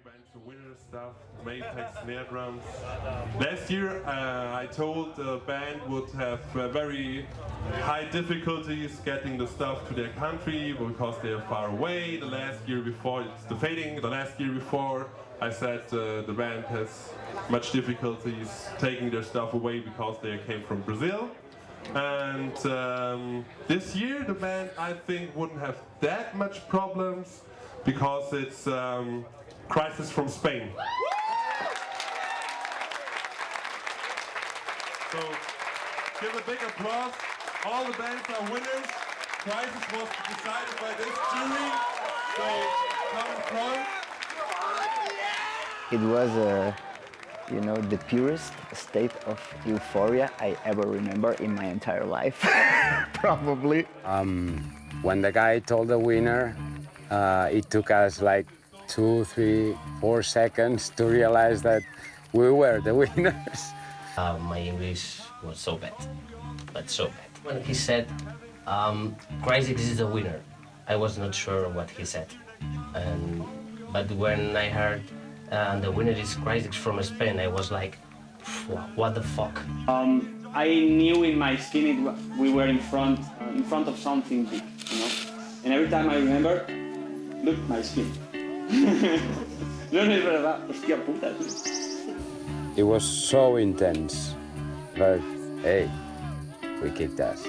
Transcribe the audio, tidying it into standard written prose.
band to winner stuff, Maypex snare drums. Last year I told the band would have very high difficulties getting the stuff to their country because they are far away. The last year before, it's the fading, the last year before I said the band has much difficulties taking their stuff away because they came from Brazil. And this year the band I think wouldn't have that much problems because it's Crisix from Spain. So give a big applause. All the bands are winners. Crisix was decided by this jury. So come in front. It was you know, the purest state of euphoria I ever remember in my entire life, probably. When the guy told the winner, it took us like 2, 3, 4 seconds to realize that we were the winners. My English was so bad, but so bad. When he said, Crisix is the winner, I was not sure what he said. But when I heard the winner is Crisix from Spain, I was like, what the fuck? I knew in my skin we were in front of something big, you know. And every time I remember, look, my skin. No, es verdad, hostia puta. It was so intense, but hey, we kicked ass.